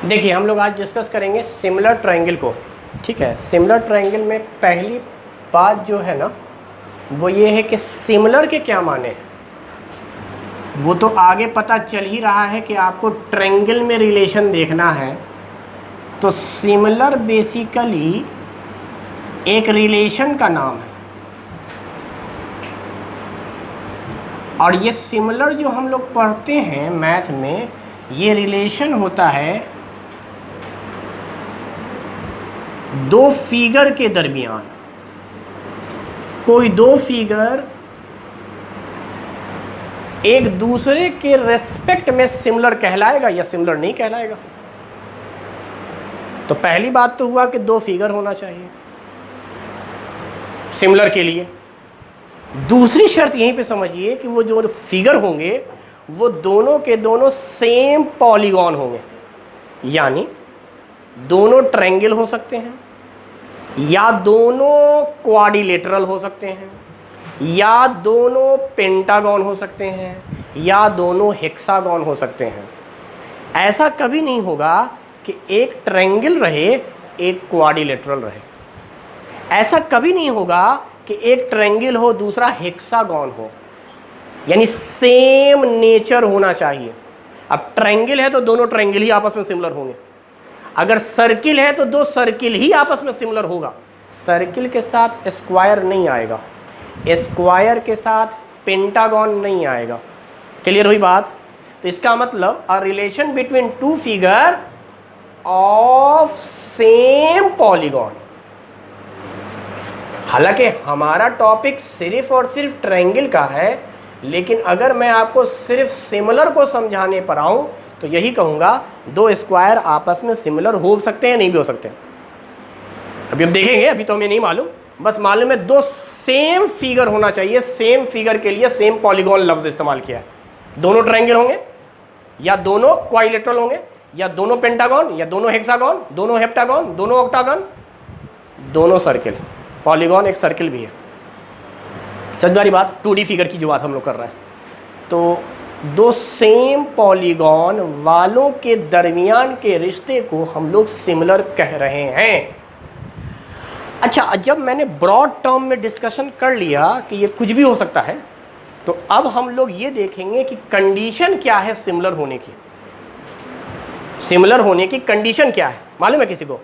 देखिए हम लोग आज डिस्कस करेंगे सिमिलर ट्रायंगल को। ठीक है, सिमिलर ट्रायंगल में पहली बात जो है ना वो ये है कि सिमिलर के क्या माने हैं। वो तो आगे पता चल ही रहा है कि आपको ट्रायंगल में रिलेशन देखना है। तो सिमिलर बेसिकली एक रिलेशन का नाम है, और ये सिमिलर जो हम लोग पढ़ते हैं मैथ में, ये रिलेशन होता है दो फिगर के दरमियान। कोई दो फिगर एक दूसरे के रेस्पेक्ट में सिमिलर कहलाएगा या सिमिलर नहीं कहलाएगा। तो पहली बात तो हुआ कि दो फिगर होना चाहिए सिमिलर के लिए। दूसरी शर्त यहीं पे समझिए कि वो जो फिगर होंगे वो दोनों के दोनों सेम पॉलीगॉन होंगे, यानी दोनों ट्रायंगल हो सकते हैं, या दोनों क्वाड्रिलेटरल हो सकते हैं, या दोनों पेंटागन हो सकते हैं, या दोनों हेक्सागन हो सकते हैं। ऐसा कभी नहीं होगा कि एक ट्रायंगल रहे एक क्वाड्रिलेटरल रहे। ऐसा कभी नहीं होगा कि एक ट्रायंगल हो दूसरा हेक्सागन हो, यानी सेम नेचर होना चाहिए। अब ट्रायंगल है तो दोनों ट्रायंगल ही आपस में सिमिलर होंगे। अगर सर्किल है तो दो सर्किल ही आपस में सिमिलर होगा। सर्किल के साथ स्क्वायर नहीं आएगा, स्क्वायर के साथ पेंटागन नहीं आएगा। क्लियर हुई बात? तो इसका मतलब a relation between two figure of same polygon. हालांकि हमारा टॉपिक सिर्फ और सिर्फ ट्रायंगल का है, लेकिन अगर मैं आपको सिर्फ सिमिलर को समझाने पर आऊं तो यही कहूंगा दो स्क्वायर आपस में सिमिलर हो सकते हैं, नहीं भी हो सकते। अभी हम देखेंगे, अभी तो हमें नहीं मालूम, बस मालूम है दो सेम फिगर होना चाहिए। सेम फिगर के लिए सेम पॉलीगॉन लफ्ज इस्तेमाल किया है। दोनों ट्रायंगल होंगे, या दोनों क्वाड्रिलेटरल होंगे, या दोनों पेंटागन, या दोनों हेक्सागन, दोनों हेप्टागन, दोनों ऑक्टागन, दोनों सर्किल। पॉलीगॉन एक सर्किल भी है। समझ वाली बात? 2D फिगर की जो बात हम लोग कर रहे हैं, तो दो सेम पॉलीगॉन वालों के दरमियान के रिश्ते को हम लोग सिमिलर कह रहे हैं। अच्छा, जब मैंने ब्रॉड टर्म में डिस्कशन कर लिया कि ये कुछ भी हो सकता है, तो अब हम लोग ये देखेंगे कि कंडीशन क्या है सिमिलर होने की। सिमिलर होने की कंडीशन क्या है, मालूम है किसी को?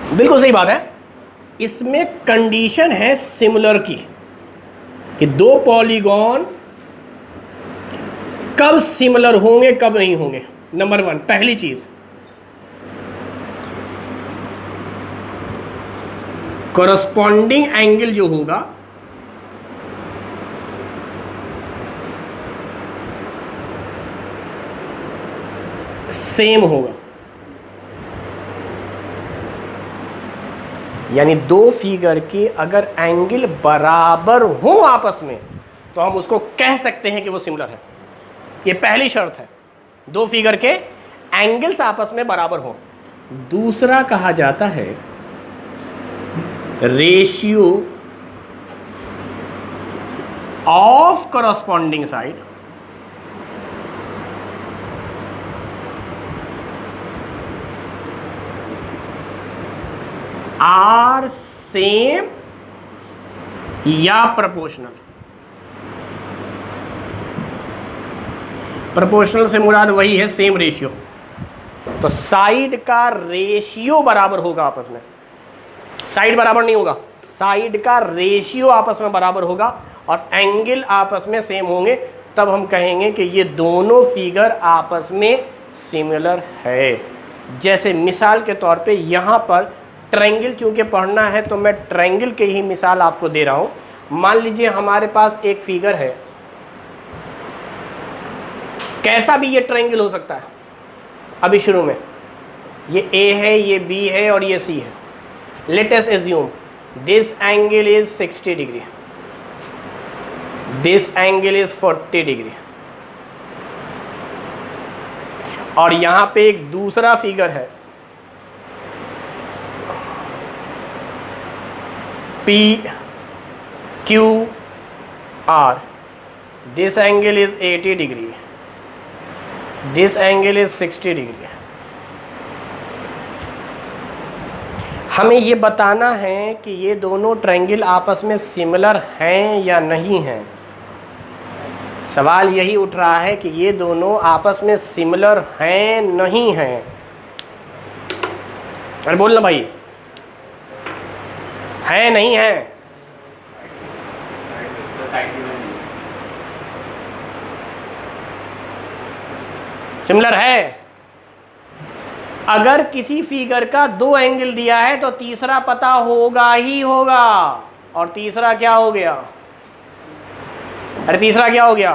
बिल्कुल सही बात है। इसमें कंडीशन है सिमिलर की कि दो पॉलीगॉन कब सिमिलर होंगे कब नहीं होंगे। नंबर वन, पहली चीज, कॉरस्पॉन्डिंग एंगल जो होगा सेम होगा। यानी दो फिगर के अगर एंगल बराबर हो आपस में तो हम उसको कह सकते हैं कि वो सिमिलर है। ये पहली शर्त है, दो फिगर के एंगल्स आपस में बराबर हो। दूसरा कहा जाता है ratio of corresponding side. Are same या प्रोपोर्शनल। प्रोपोर्शनल से मुराद वही है सेम रेशियो। तो साइड का रेशियो बराबर होगा आपस में, साइड बराबर नहीं होगा, साइड का रेशियो आपस में बराबर होगा और एंगल आपस में सेम होंगे। तब हम कहेंगे कि ये दोनों फिगर आपस में सिमिलर है। जैसे मिसाल के तौर पे यहाँ पर ट्रायंगल चूंकि पढ़ना है तो मैं ट्रायंगल के ही मिसाल आपको दे रहा हूँ। मान लीजिए हमारे पास एक फिगर है, कैसा भी ये ट्रायंगल हो सकता है। अभी शुरू में ये ए है, ये बी है और ये सी है। Let us assume this angle is 60 degree, this angle is 40 degree, और यहां पे एक दूसरा फिगर है P Q R, this angle is 80 degree, this angle is 60 degree. हमें ये बताना है कि ये दोनों ट्रायंगल आपस में सिमिलर हैं या नहीं हैं। सवाल यही उठ रहा है कि ये दोनों आपस में सिमिलर हैं नहीं हैं। अरे बोलना भाई, है नहीं है? सिमिलर है। अगर किसी फिगर का दो एंगल दिया है तो तीसरा पता होगा ही होगा। और तीसरा क्या हो गया? अरे तीसरा क्या हो गया?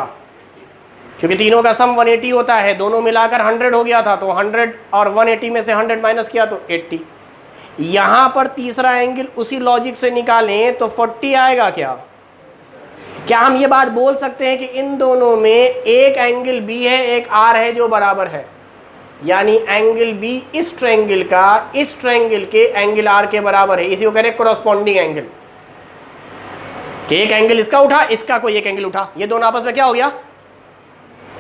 क्योंकि तीनों का सम 180 होता है, दोनों मिलाकर 100 हो गया था, तो 100 और 180 में से 100 माइनस किया तो 80। यहां पर तीसरा एंगल उसी लॉजिक से निकालें तो 40 आएगा। क्या हम ये बात बोल सकते हैं कि इन दोनों में एक एंगल बी है, एक आर है जो बराबर है? यानी एंगल बी इस ट्रायंगल का इस ट्रायंगल के एंगल आर के बराबर है। इसी को कह रहे हैं कोरस्पॉन्डिंग एंगल। कि एक एंगल इसका उठा, इसका कोई एक एंगल उठा, ये दोनों आपस में क्या हो गया?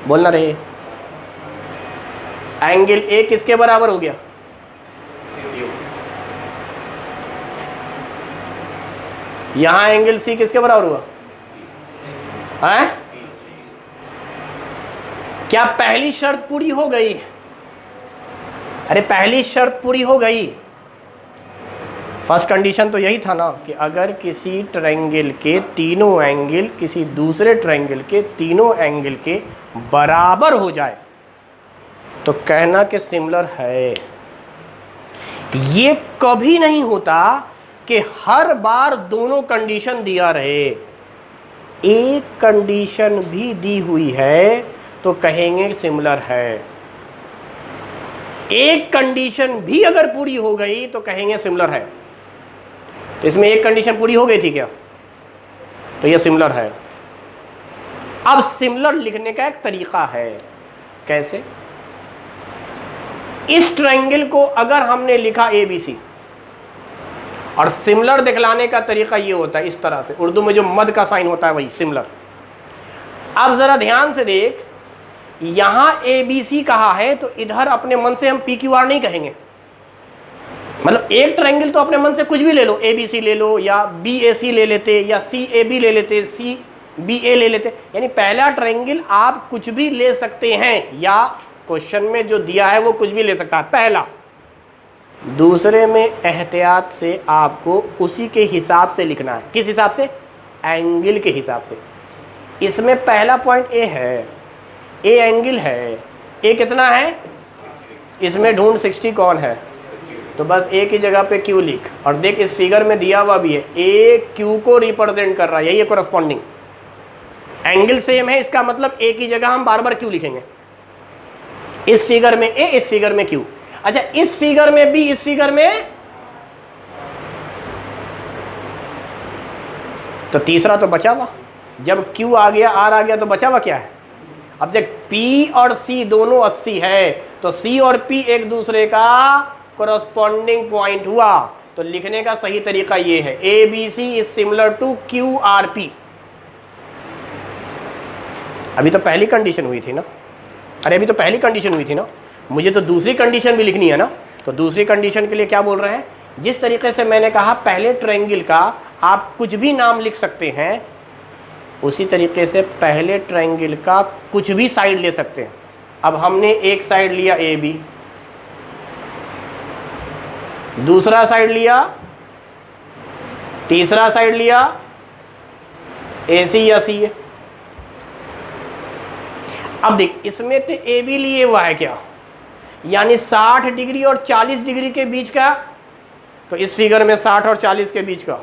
बोलना रहे, एंगल ए किसके बराबर हो गया? यहां एंगल सी किसके बराबर हुआ है? क्या पहली शर्त पूरी हो गई? अरे पहली शर्त पूरी हो गई। फर्स्ट कंडीशन तो यही था ना कि अगर किसी ट्रायंगल के तीनों एंगल किसी दूसरे ट्रायंगल के तीनों एंगल के बराबर हो जाए तो कहना कि सिमिलर है। ये कभी नहीं होता कि हर बार दोनों कंडीशन दिया रहे। एक कंडीशन भी दी हुई है तो कहेंगे सिमिलर है। एक कंडीशन भी अगर पूरी हो गई तो कहेंगे सिमिलर है। तो इसमें एक कंडीशन पूरी हो गई थी क्या? तो यह सिमिलर है। अब सिमिलर लिखने का एक तरीका है। कैसे? इस ट्रायंगल को अगर हमने लिखा ABC और सिमिलर दिखलाने का तरीका ये होता है इस तरह से, उर्दू में जो मद का साइन होता है वही सिमिलर। अब जरा ध्यान से देख, यहां ABC कहा है तो इधर अपने मन से हम PQR नहीं कहेंगे। मतलब एक ट्रायंगल तो अपने मन से कुछ भी ले लो, ABC ले लो या BAC ले लेते या CAB ले लेते, CBA ले लेते। यानी पहला ट्रायंगल आप कुछ भी ले सकते हैं या क्वेश्चन में जो दिया है वो कुछ भी ले सकता है पहला। दूसरे में एहतियात से आपको उसी के हिसाब से लिखना है। किस हिसाब से? एंगल के हिसाब से। इसमें पहला पॉइंट A है, A एंगल है। A कितना है? इसमें ढूंढ 60 कौन है, तो बस A की जगह पे Q लिख। और देख इस फिगर में दिया हुआ भी है A Q को रिप्रेजेंट कर रहा है, यही है कोरस्पॉन्डिंग। एंगल सेम है, इसका मतलब A की जगह हम बार बार Q लिखेंगे। इस फिगर में A, इस फिगर में Q। अच्छा, इस फिगर में B, इस फिगर में, तो तीसरा तो बचा हुआ। जब Q आ गया, R आ गया, तो बचा हुआ क्या है? अब जब P और C दोनों 80 है तो C और P एक दूसरे का कोरस्पॉन्डिंग पॉइंट हुआ। तो लिखने का सही तरीका ये है, ABC is similar to QRP। अभी तो पहली कंडीशन हुई थी ना। अरे अभी तो पहली कंडीशन हुई थी ना, मुझे तो दूसरी कंडीशन भी लिखनी है ना। तो दूसरी कंडीशन के लिए क्या बोल रहे हैं? जिस तरीके से मैंने कहा पहले ट्रायंगल का आप कुछ भी नाम लिख सकते हैं, उसी तरीके से पहले ट्रायंगल का कुछ भी साइड ले सकते हैं। अब हमने एक साइड लिया AB, दूसरा साइड लिया, तीसरा साइड लिया AC या CA। अब देख, इसमें तो AB लिए हुआ है क्या, यानी 60 डिग्री और 40 डिग्री के बीच का। तो इस फिगर में 60 और 40 के बीच का,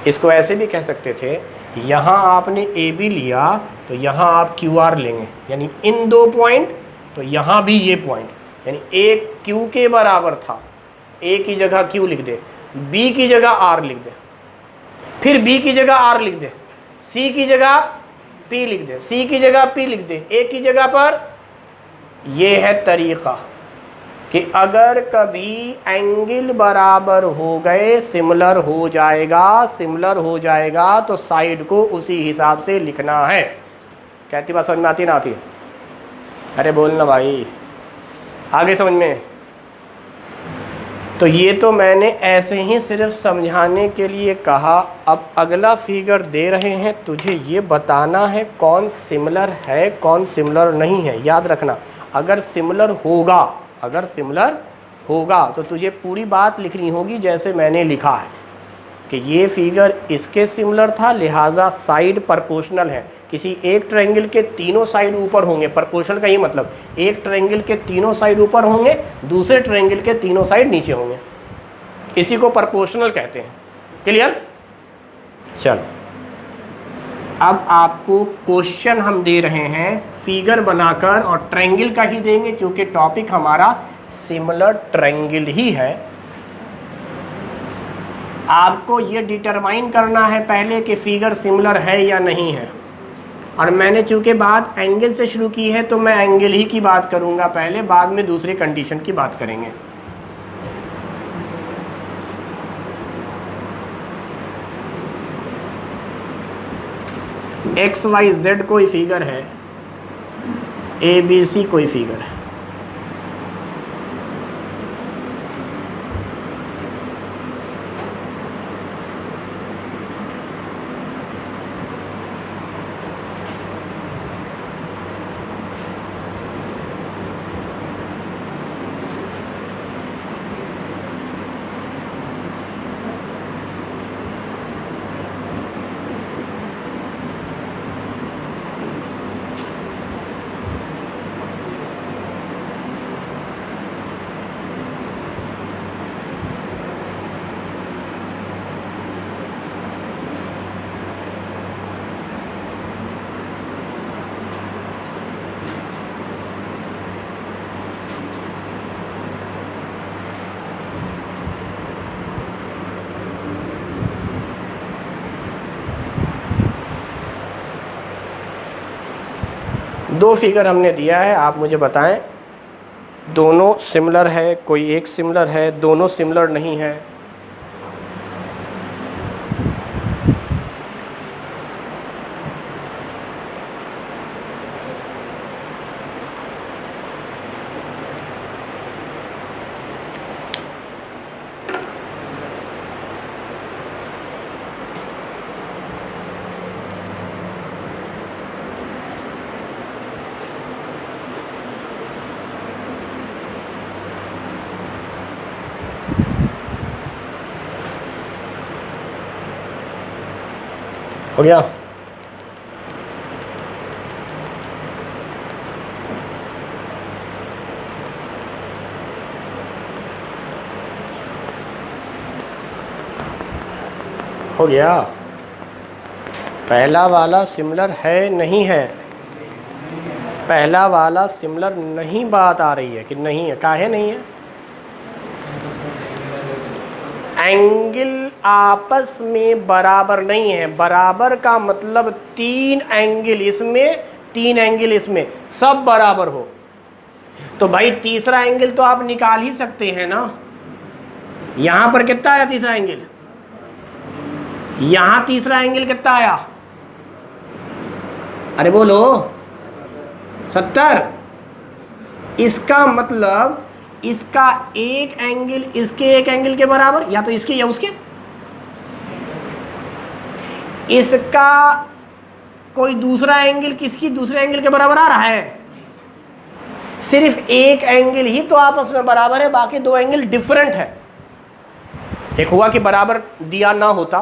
इसको ऐसे भी कह सकते थे, यहाँ आपने AB लिया तो यहाँ आप QR लेंगे, यानी इन दो पॉइंट, तो यहाँ भी ये पॉइंट, यानी एक Q के बराबर था, A की जगह Q लिख दे, B की जगह R लिख दे, फिर B की जगह R लिख दे, C की जगह P लिख दे, C की जगह P लिख दे, A की जगह पर। ये है तरीका कि अगर कभी एंगल बराबर हो गए सिमिलर हो जाएगा तो साइड को उसी हिसाब से लिखना है। कहती बात समझ में आती है ना आती है? अरे बोलना भाई, आगे समझ में। तो ये तो मैंने ऐसे ही सिर्फ समझाने के लिए कहा। अब अगला फिगर दे रहे हैं, तुझे ये बताना है कौन सिमिलर है कौन सिमिलर नहीं है। याद रखना, अगर सिमिलर होगा तो तुझे पूरी बात लिखनी होगी जैसे मैंने लिखा है कि ये फिगर इसके सिमिलर था, लिहाजा साइड प्रोपोर्शनल है। किसी एक ट्रायंगल के तीनों साइड ऊपर होंगे, प्रोपोर्शनल का ये मतलब एक ट्रायंगल के तीनों साइड ऊपर होंगे, दूसरे ट्रायंगल के तीनों साइड नीचे होंगे, इसी को प्रोपोर्शनल कहते हैं। क्लियर? चलो, अब आपको क्वेश्चन हम दे रहे हैं फिगर बनाकर, और ट्रायंगल का ही देंगे क्योंकि टॉपिक हमारा सिमिलर ट्रायंगल ही है। आपको ये डिटरमाइन करना है पहले कि फिगर सिमिलर है या नहीं है। और मैंने चूंकि बात एंगल से शुरू की है तो मैं एंगल ही की बात करूंगा पहले, बाद में दूसरी कंडीशन की बात करेंगे। XYZ कोई फिगर है, ABC कोई फिगर है। दो फिगर हमने दिया है, आप मुझे बताएं दोनों सिमिलर है, कोई एक सिमिलर है, दोनों सिमिलर नहीं है। हो गया? हो गया। पहला वाला सिमिलर है नहीं है? पहला वाला सिमिलर नहीं बात आ रही है कि नहीं है? काहे नहीं है? एंगल आपस में बराबर नहीं है। बराबर का मतलब तीन एंगल इसमें, तीन एंगल इसमें, सब बराबर हो। तो भाई तीसरा एंगल तो आप निकाल ही सकते हैं ना। यहां पर कितना आया तीसरा एंगल? यहां तीसरा एंगल कितना आया? अरे बोलो 70। इसका मतलब इसका एक एंगल इसके एक एंगल के बराबर, या तो इसके या उसके। इसका कोई दूसरा एंगल किसकी दूसरे एंगल के बराबर आ रहा है? सिर्फ एक एंगल ही तो आपस में बराबर है, बाकी दो एंगल डिफरेंट है। एक हुआ कि बराबर दिया ना होता,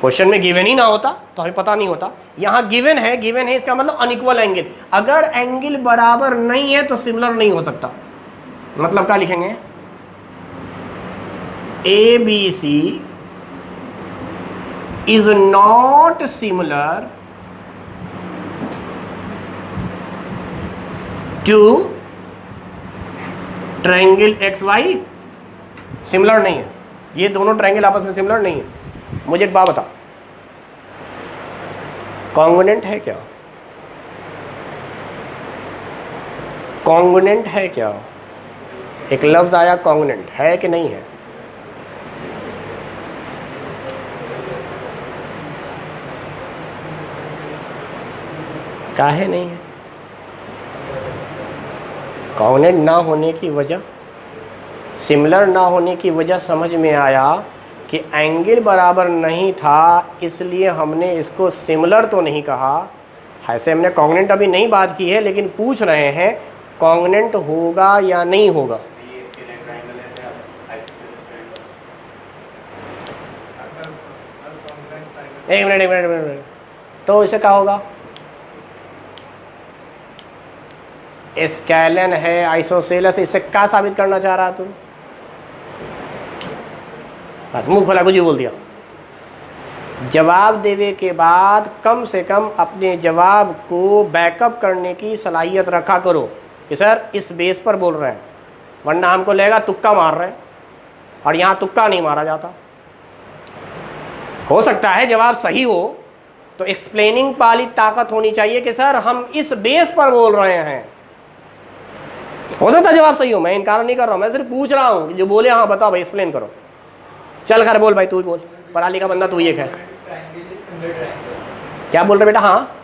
क्वेश्चन में गिवन ही ना होता तो हमें पता नहीं होता। यहां गिवन है, गिवन है इसका मतलब अनइक्वल एंगल। अगर एंगल बराबर नहीं है तो सिमिलर नहीं हो सकता। मतलब क्या लिखेंगे? ABC is not similar to triangle XY। Similar नहीं है, ये दोनों ट्रायंगल आपस में सिमिलर नहीं है। मुझे एक बात बता, कॉन्ग्रुएंट है क्या? कॉन्ग्रुएंट है क्या? एक लफ्ज़ आया कॉन्ग्नेंट, है कि नहीं है? काहे नहीं है? कॉन्ग्नेंट ना होने की वजह, सिमिलर ना होने की वजह समझ में आया कि एंगल बराबर नहीं था, इसलिए हमने इसको सिमिलर तो नहीं कहा। ऐसे हमने कॉन्ग्नेंट अभी नहीं बात की है, लेकिन पूछ रहे हैं कॉन्ग्नेंट होगा या नहीं होगा। एक मिनट, तो इसे क्या होगा? स्केलन है, आइसोसेलस, इससे क्या साबित करना चाह रहा तू? बस मुंह खोला कुछ ही बोल दिया। जवाब देने के बाद कम से कम अपने जवाब को बैकअप करने की सलाहियत रखा करो कि सर इस बेस पर बोल रहे हैं, वरना हमको लगेगा तुक्का मार रहे हैं, और यहाँ तुक्का नहीं मारा जाता। हो सकता है जवाब सही हो, तो एक्सप्लेनिंग वाली ताकत होनी चाहिए कि सर हम इस बेस पर बोल रहे हैं। हो सकता है जवाब सही हो, मैं इनकार नहीं कर रहा हूँ, मैं सिर्फ पूछ रहा हूँ कि जो बोले हाँ बताओ भाई, एक्सप्लेन करो। चल कर बोल भाई, तू बोल, पढ़ा लिखा बंदा तू ये है। क्या बोल रहे बेटा? हाँ,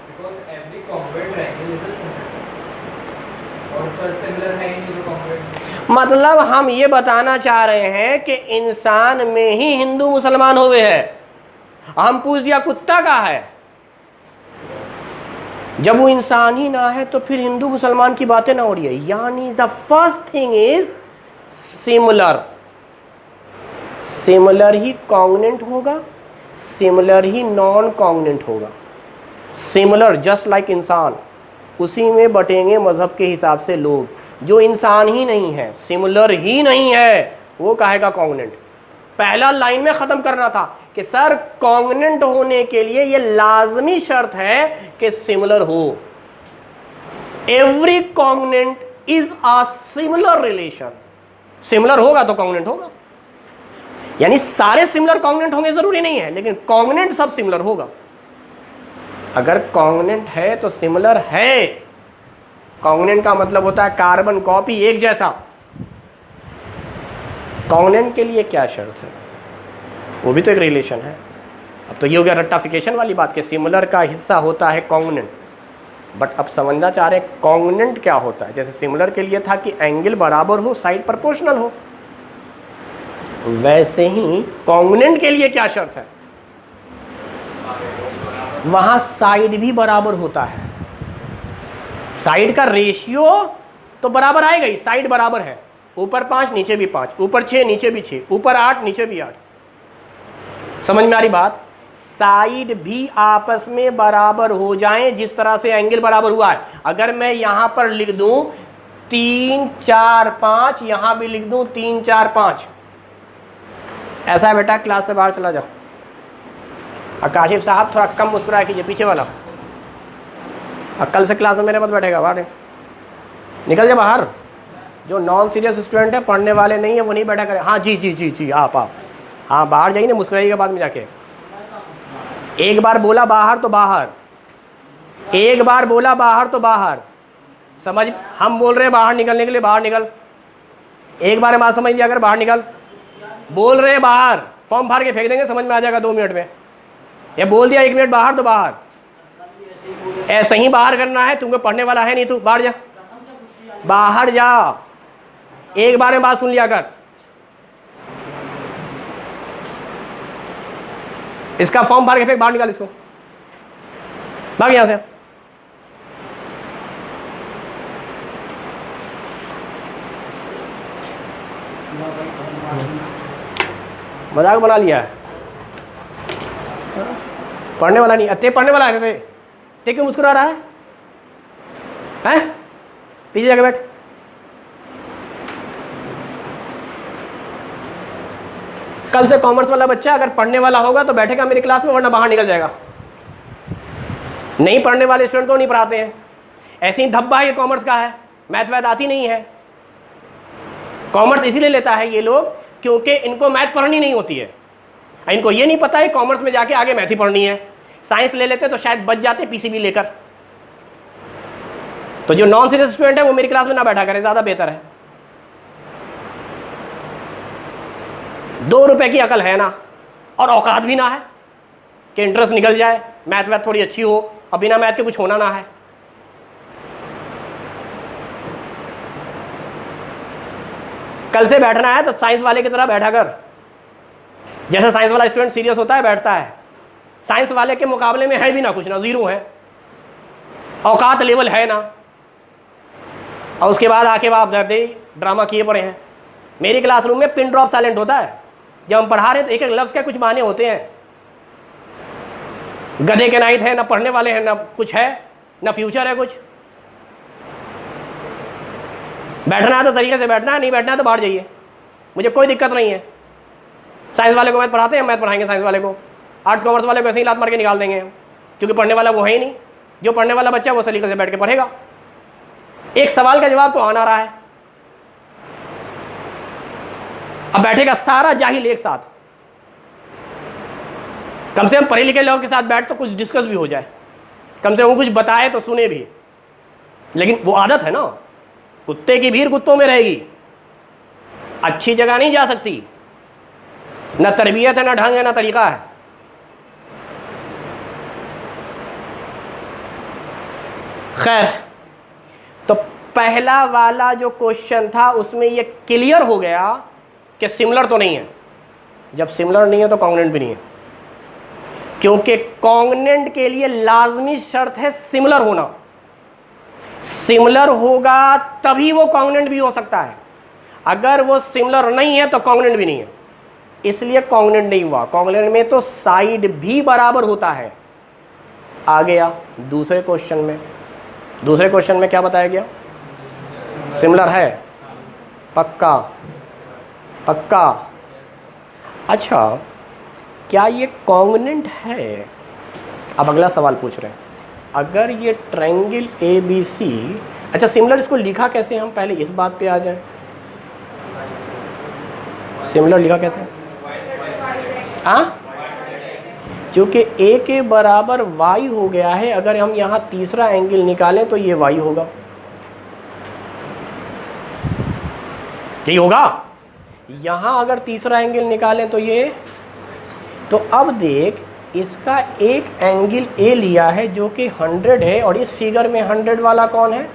मतलब हम ये बताना चाह रहे हैं कि इंसान में ही हिंदू मुसलमान हुए हैं। हम पूछ दिया कुत्ता का है, जब वो इंसान ही ना है तो फिर हिंदू मुसलमान की बातें ना हो रही है। यानी the first thing is similar. Similar ही कॉन्ग्नेंट होगा, सिमिलर ही नॉन कॉन्ग्नेंट होगा। सिमिलर जस्ट लाइक इंसान, उसी में बटेंगे मजहब के हिसाब से लोग। जो इंसान ही नहीं है, सिमिलर ही नहीं है, वो कहेगा कॉन्ग्नेंट। पहला लाइन में ख़त्म करना था कि सर कॉन्ग्नेंट होने के लिए ये लाजमी शर्त है कि सिमिलर हो। Every congruent is a similar relation. Similar होगा तो कॉन्ग्नेंट होगा, यानी सारे सिमिलर कॉन्ग्नेंट होंगे जरूरी नहीं है, लेकिन कॉन्ग्नेंट सब सिमिलर होगा। अगर कॉन्ग्नेंट है तो सिमिलर है। कॉन्ग्नेंट का मतलब होता है कार्बन कॉपी, एक जैसा। कॉन्ग्नेंट के लिए क्या शर्त है? वो भी तो एक रिलेशन है। अब तो ये हो गया रट्टाफिकेशन वाली बात कि सिमिलर का हिस्सा होता है कॉन्ग्नेंट, बट अब समझना चाह रहे हैं कॉन्ग्नेंट क्या होता है। जैसे सिमिलर के लिए था कि एंगल बराबर हो, साइड प्रोपोर्शनल हो, वैसे ही कॉन्ग्नेंट के लिए क्या शर्त है? वहां साइड भी बराबर होता है। साइड का रेशियो तो बराबर आएगा ही, साइड बराबर है, ऊपर 5 नीचे भी 5, ऊपर 6 नीचे भी 6, ऊपर 8 नीचे भी 8। समझ में आ रही बात? साइड भी आपस में बराबर हो जाएं, जिस तरह से एंगल बराबर हुआ है। अगर मैं यहां पर लिख दूं 3 4 5, यहां भी लिख दूं 3 4 5, ऐसा है बेटा? क्लास से बाहर चला जाओ। काशिफ साहब थोड़ा कम मुस्कुराया कीजिए, पीछे वाला। कल से क्लास में मेरे मत बैठेगा, बाहर निकल जा बाहर। जो नॉन सीरियस स्टूडेंट है, पढ़ने वाले नहीं है, वो नहीं बैठा करे। हाँ जी जी जी जी, आप हाँ बाहर जाइए ना, मुस्कुराइएगा बाद में जाके। एक बार बोला बाहर तो बाहर, एक बार बोला बाहर तो बाहर। समझ, हम बोल रहे हैं बाहर निकलने के लिए, बाहर निकल। एक बार बात समझ लिया, अगर बाहर निकल। बोल रहे हैं बाहर, फॉर्म भर के फेंक देंगे, समझ में आ जाएगा 2 मिनट में। ये बोल दिया 1 मिनट बाहर तो बाहर, ऐसे ही बाहर करना है। तुमको पढ़ने वाला है नहीं, तू बाहर जा, बाहर जा। एक बार में बात सुन लिया कर। इसका फॉर्म भर के फेंक, बाहर निकाल इसको, भाग यहां से। मजाक बना लिया है, पढ़ने वाला नहीं। ते पढ़ने वाला है, ते क्यों मुस्कुरा रहा है? हैं? पीछे जाके बैठ। कल से कॉमर्स वाला बच्चा अगर पढ़ने वाला होगा तो बैठेगा मेरी क्लास में, वरना बाहर निकल जाएगा। नहीं पढ़ने वाले स्टूडेंट को नहीं पढ़ाते हैं। ऐसे ही धब्बा है कॉमर्स का है, मैथ वैथ आती नहीं है। कॉमर्स इसीलिए लेता है ये लोग क्योंकि इनको मैथ पढ़नी नहीं होती है। इनको ये नहीं पता है कॉमर्स में जाके आगे मैथ ही पढ़नी है। साइंस ले लेते तो शायद बच जाते पीसीबी लेकर। तो जो नॉन सीरियस स्टूडेंट है वो मेरी क्लास में ना बैठा करे, ज़्यादा बेहतर है। 2 रुपए की अकल है ना और औकात भी ना है कि इंटरेस्ट निकल जाए, मैथ वैथ थोड़ी अच्छी हो और बिना मैथ के कुछ होना ना है। कल से बैठना है तो साइंस वाले की तरह बैठा कर, जैसे साइंस वाला स्टूडेंट सीरियस होता है बैठता है, साइंस वाले के मुकाबले में है भी ना कुछ, ना जीरो है, औकात लेवल है ना। और उसके बाद आके आप दे ड्रामा किए पड़े हैं। मेरी क्लासरूम में पिन ड्रॉप साइलेंट होता है, जब हम पढ़ा रहे हैं तो एक एक लफ्ज़ के कुछ माने होते हैं। गधे के नाइट है, ना पढ़ने वाले हैं, ना कुछ है, ना फ्यूचर है कुछ। बैठना है तो तरीके से बैठना है, नहीं बैठना है तो बाहर जाइए, मुझे कोई दिक्कत नहीं है। साइंस वाले को मैथ पढ़ाते हैं, मैथ पढ़ाएंगे साइंस वाले को, आर्ट्स कॉमर्स वाले को ऐसे ही लात मार के निकाल देंगे, क्योंकि पढ़ने वाला वो है ही नहीं। जो पढ़ने वाला बच्चा वो सलीके से बैठ के पढ़ेगा। एक सवाल का जवाब तो आना रहा है, अब बैठेगा सारा जाहिल एक साथ। कम से कम पढ़े लिखे लोगों के साथ बैठ तो कुछ डिस्कस भी हो जाए, कम से कम कुछ बताए तो सुने भी। लेकिन वो आदत है ना, कुत्ते की भीड़ कुत्तों में रहेगी, अच्छी जगह नहीं जा सकती, ना तरबियत है, ना ढंग है, ना तरीका है। खैर, तो पहला वाला जो क्वेश्चन था उसमें ये क्लियर हो गया कि सिमिलर तो नहीं है। जब सिमिलर नहीं है तो कॉन्ग्रुएंट भी नहीं है, क्योंकि कॉन्ग्रुएंट के लिए लाजमी शर्त है सिमिलर होना। सिमिलर होगा तभी वो कॉन्ग्रुएंट भी हो सकता है, अगर वो सिमिलर नहीं है तो कॉन्ग्रुएंट भी नहीं है। इसलिए कॉन्ग्रुएंट नहीं हुआ। कॉन्ग्रुएंट में तो साइड भी बराबर होता है। आ गया दूसरे क्वेश्चन में। दूसरे क्वेश्चन में क्या बताया गया? सिमिलर है, पक्का पक्का। अच्छा, क्या ये कॉन्ग्रुएंट है? अब अगला सवाल पूछ रहे हैं, अगर ये ट्रायंगल ABC, अच्छा सिमिलर इसको लिखा कैसे? हम पहले इस बात पे आ जाएं। सिमिलर लिखा कैसे? हाँ, क्योंकि A के बराबर Y हो गया है। अगर हम यहाँ तीसरा एंगल निकालें तो ये Y होगा, यही होगा। यहाँ अगर तीसरा एंगल निकालें तो ये, तो अब देख इसका एक एंगल A लिया है जो कि 100 है, और इस फिगर में 100 वाला कौन है?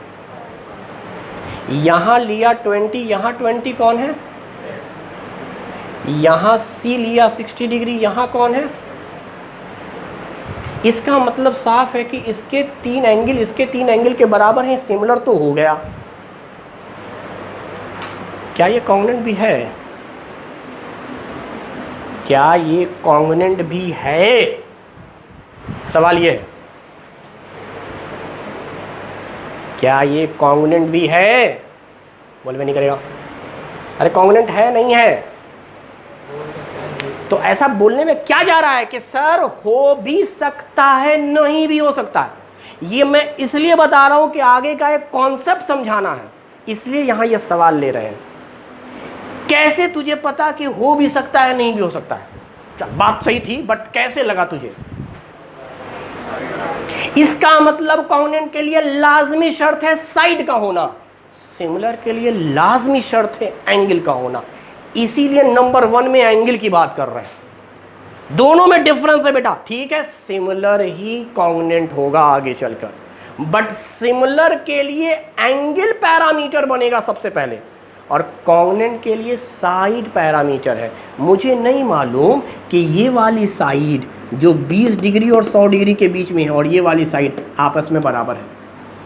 यहाँ लिया 20, यहाँ 20 कौन है? यहाँ C लिया 60 डिग्री, यहाँ कौन है? इसका मतलब साफ है कि इसके 3 एंगल इसके 3 एंगल के बराबर हैं, सिमिलर तो हो गया। क्या ये कॉन्ग्रुएंट भी है? क्या ये कॉन्ग्रुएंट भी है? सवाल ये है, क्या ये कॉन्ग्रुएंट भी है? बोल में नहीं करेगा। अरे कॉन्ग्रुएंट है नहीं है? तो ऐसा बोलने में क्या जा रहा है कि सर हो भी सकता है, नहीं भी हो सकता है। ये मैं इसलिए बता रहा हूं कि आगे का एक कॉन्सेप्ट समझाना है, इसलिए यहां ये सवाल ले रहे हैं। कैसे तुझे पता कि हो भी सकता है, नहीं भी हो सकता है? बात सही थी, बट कैसे लगा तुझे? इसका मतलब कॉन्ग्रुएंट के लिए लाजमी शर्त है साइड का होना, सिमिलर के लिए लाजमी शर्त है एंगल का होना। इसीलिए नंबर 1 में एंगल की बात कर रहे हैं। दोनों में डिफरेंस है बेटा, ठीक है। सिमिलर ही कॉन्ग्रुएंट होगा आगे चलकर, बट सिमिलर के लिए एंगल पैरामीटर बनेगा सबसे पहले, और कॉन्ग्रुएंट के लिए साइड पैरामीटर है। मुझे नहीं मालूम कि ये वाली साइड जो 20 डिग्री और 100 डिग्री के बीच में है और ये वाली साइड आपस में बराबर है,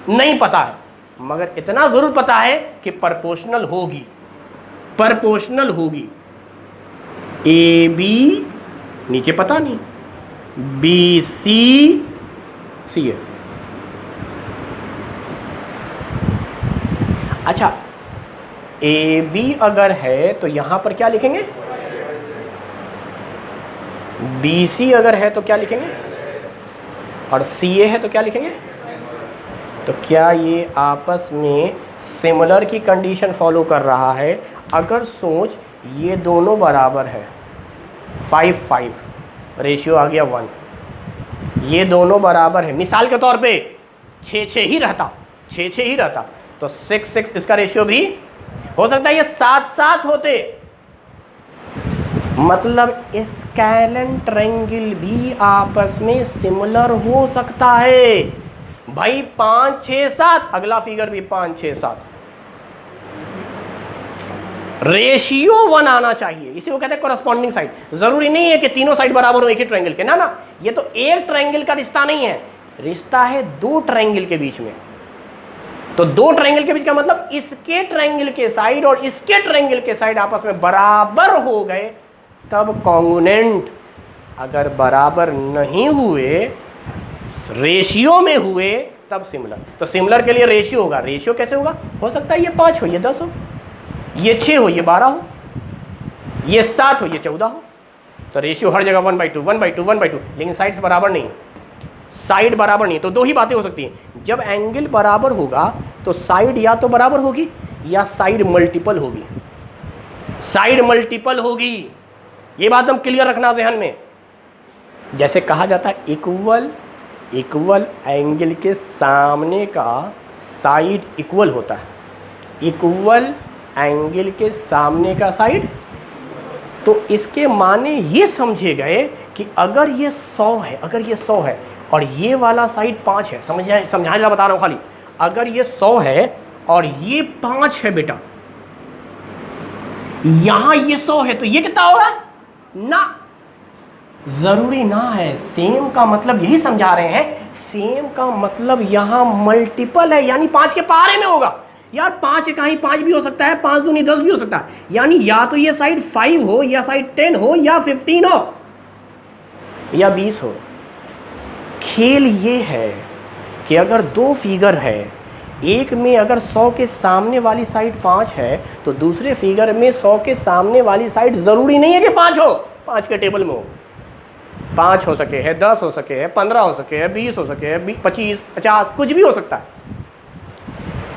नहीं पता है, मगर इतना ज़रूर पता है कि प्रोपोर्शनल होगी, प्रोपोर्शनल होगी। AB नीचे पता नहीं, BC सी है। अच्छा, AB अगर है तो यहां पर क्या लिखेंगे? BC अगर है तो क्या लिखेंगे? और CA है तो क्या लिखेंगे? तो क्या ये आपस में सिमिलर की कंडीशन फॉलो कर रहा है? अगर सोच ये दोनों बराबर है, 5-5 रेशियो आ गया 1, ये दोनों बराबर है, मिसाल के तौर पे 6-6 ही रहता, 6-6 ही रहता तो 6-6 इसका रेशियो भी हो सकता है। ये 7-7 होते मतलब स्केलन ट्रायंगल भी आपस में सिमिलर हो सकता है। भाई 5 6 7, अगला फिगर भी 5 6 7, रेशियो 1 आना चाहिए, इसी को कहते हैं कोरस्पॉन्डिंग साइड। जरूरी नहीं है कि तीनों साइड बराबर हो एक ही ट्रायंगल के, ना ना, ये तो एक ट्रायंगल का रिश्ता नहीं है, रिश्ता है दो ट्रायंगल के बीच में। तो दो ट्रायंगल के बीच का मतलब इसके ट्रायंगल के साइड और इसके ट्रायंगल के साइड आपस में बराबर हो गए तब कॉन्ग्रुएंट। अगर बराबर नहीं हुए, रेशियो में हुए, तब सिमिलर। तो सिमिलर के लिए रेशियो होगा। रेशियो कैसे होगा? हो सकता है ये 5 हो, ये 10 हो, ये 6 हो, ये 12 हो, ये 7 हो, ये 14 हो। तो रेशियो हर जगह 1/2 1/2 1/2, लेकिन साइड्स बराबर नहीं है, साइड बराबर नहीं। तो दो ही बातें हो सकती हैं, जब एंगल बराबर होगा तो साइड या तो बराबर होगी या साइड मल्टीपल होगी। साइड मल्टीपल होगी, ये बात हम क्लियर रखना ज़हन में। जैसे कहा जाता है इक्वल एंगल के सामने का साइड इक्वल होता है, इक्वल एंगल के सामने का साइड। तो इसके माने ये समझे गए कि अगर ये 100 है, अगर ये 100 है और ये वाला साइड 5 है, समझाने ला बता रहा हूँ खाली, अगर ये 100 है और ये 5 है बेटा, यहां ये 100 है तो ये कितना होगा ना, जरूरी ना है। सेम का मतलब यही समझा रहे हैं, सेम का मतलब यहां मल्टीपल है, यानी 5 के पारे में होगा। यार 5 का ही 5 भी हो सकता है, 5 दूनी 10 भी हो सकता है, यानी या तो ये साइड 5 हो या साइड 10 हो या 15 हो या 20 हो। खेल ये है कि अगर दो फिगर है, एक में अगर 100 के सामने वाली साइड 5 है तो दूसरे फिगर में 100 के सामने वाली साइड जरूरी नहीं है कि 5 हो, 5 के टेबल में हो, 5 हो सके है, 10 हो सके है, 15 हो सके है, 20 हो सके है, 25 50 कुछ भी हो सकता है।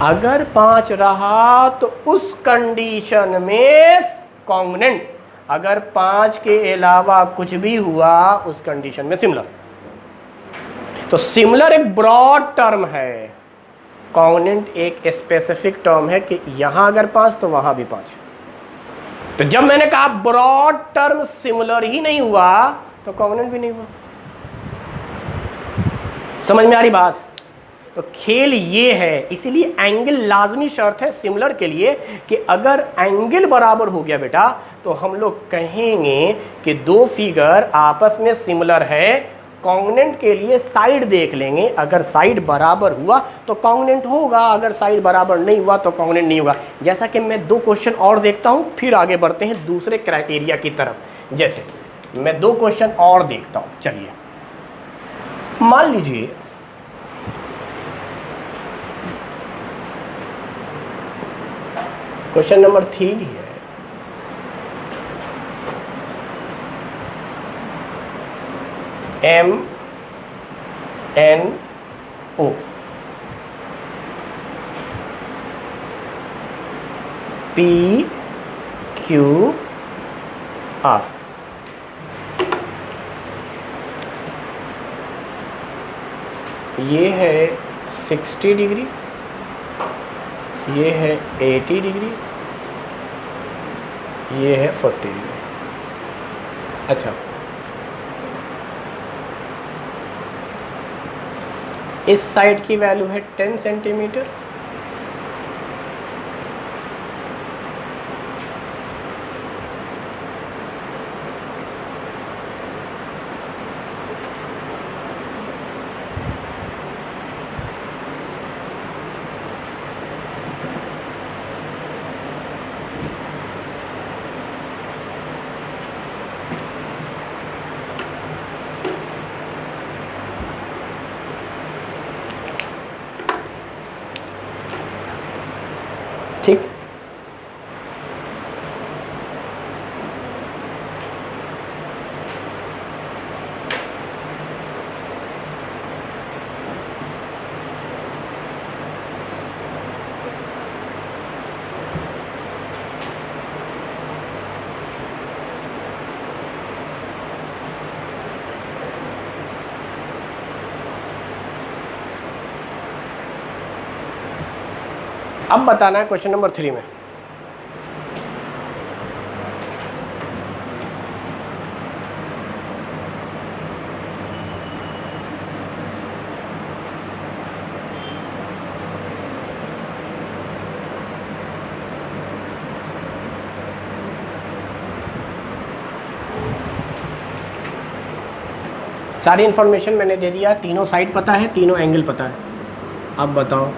अगर 5 रहा तो उस कंडीशन में कॉन्ग्रुएंट, अगर 5 के अलावा कुछ भी हुआ उस कंडीशन में सिमिलर। तो सिमिलर एक ब्रॉड टर्म है, कॉन्ग्रुएंट एक स्पेसिफिक टर्म है कि यहां अगर 5 तो वहां भी 5। तो जब मैंने कहा ब्रॉड टर्म सिमिलर ही नहीं हुआ तो कॉन्ग्रुएंट भी नहीं हुआ। समझ में आ रही बात? तो खेल ये है, इसीलिए एंगल लाजमी शर्त है सिमिलर के लिए कि अगर एंगल बराबर हो गया बेटा तो हम लोग कहेंगे कि दो फिगर आपस में सिमिलर है। कॉन्ग्रुएंट के लिए साइड देख लेंगे, अगर साइड बराबर हुआ तो कॉन्ग्रुएंट होगा, अगर साइड बराबर नहीं हुआ तो कॉन्ग्रुएंट नहीं होगा। जैसा कि मैं 2 क्वेश्चन और देखता हूं, फिर आगे बढ़ते हैं दूसरे क्राइटेरिया की तरफ। जैसे मैं 2 क्वेश्चन और देखता हूं, चलिए मान लीजिए क्वेश्चन नंबर 3 है, MNO PQR, ये है 60 डिग्री, ये है 80 डिग्री, ये है 40 डिग्री। अच्छा, इस साइड की वैल्यू है 10 सेंटीमीटर, ठीक। अब बताना है क्वेश्चन नंबर 3 में सारी इन्फॉर्मेशन मैंने दे दिया, तीनों साइड पता है, तीनों एंगल पता है। अब बताओ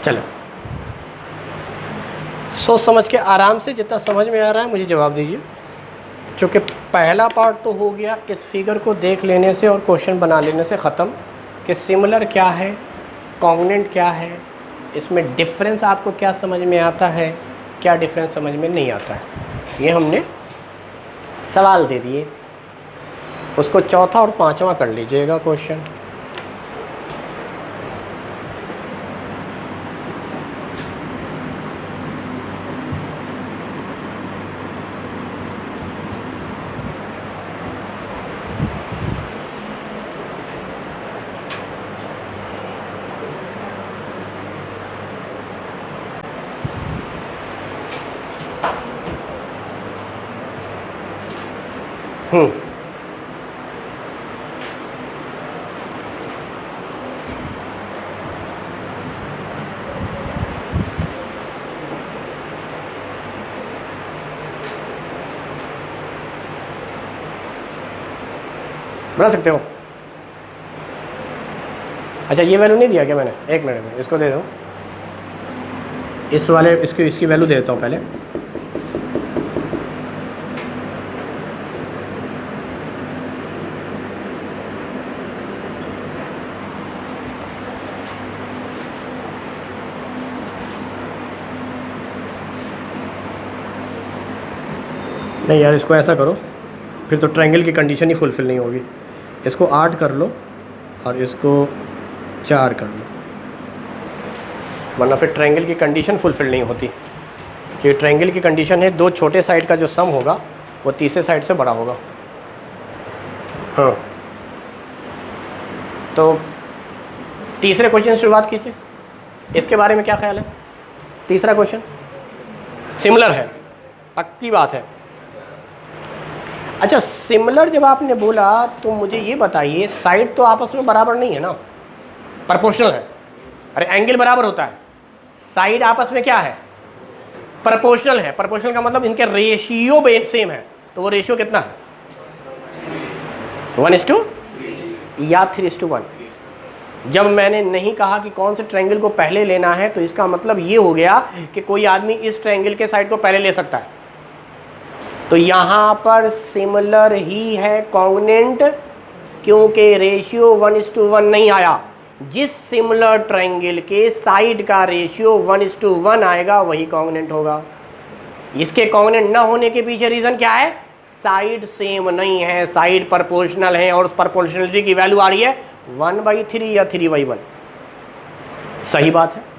चलो, सोच समझ के आराम से जितना समझ में आ रहा है मुझे जवाब दीजिए। चूँकि पहला पार्ट तो हो गया इस फिगर को देख लेने से और क्वेश्चन बना लेने से ख़त्म कि सिमिलर क्या है, कॉन्ग्रुएंट क्या है, इसमें डिफरेंस आपको क्या समझ में आता है, क्या डिफरेंस समझ में नहीं आता है। ये हमने सवाल दे दिए, उसको चौथा और पांचवा कर लीजिएगा क्वेश्चन। बना सकते हो। अच्छा, ये वैल्यू नहीं दिया क्या मैंने? एक मिनट में इसको दे दो, इस वाले इसकी वैल्यू दे देता हूँ पहले। नहीं यार, इसको ऐसा करो, फिर तो ट्रायंगल की कंडीशन ही फुलफ़िल नहीं होगी। इसको 8 कर लो और इसको 4 कर लो, वरना फिर ट्रायंगल की कंडीशन फुलफ़िल नहीं होती। जो ट्रायंगल की कंडीशन है, दो छोटे साइड का जो सम होगा वो तीसरे साइड से बड़ा होगा। हाँ, तो तीसरे क्वेश्चन से शुरुआत कीजिए। इसके बारे में क्या ख्याल है? तीसरा क्वेश्चन सिमिलर है, पक्की बात है। अच्छा, सिमिलर जब आपने बोला तो मुझे ये बताइए, साइड तो आपस में बराबर नहीं है ना, प्रोपोर्शनल है। अरे एंगल बराबर होता है, साइड आपस में क्या है? प्रोपोर्शनल है। प्रोपोर्शनल का मतलब इनके रेशियो सेम है। तो वो रेशियो कितना है? 1:2 या 3:1। जब मैंने नहीं कहा कि कौन से ट्रायंगल को पहले लेना है, तो इसका मतलब ये हो गया कि कोई आदमी इस ट्रायंगल के साइड को पहले ले सकता है। तो यहाँ पर सिमिलर ही है कॉन्ग्रुएंट, क्योंकि रेशियो 1:1 नहीं आया। जिस सिमिलर ट्रायंगल के साइड का रेशियो 1:1 आएगा वही कॉन्ग्रुएंट होगा। इसके कॉन्ग्रुएंट न होने के पीछे रीज़न क्या है? साइड सेम नहीं है, साइड प्रोपोर्शनल है, और उस प्रोपोर्शनलिटी की वैल्यू आ रही है 1/3 या 3/1। सही बात है।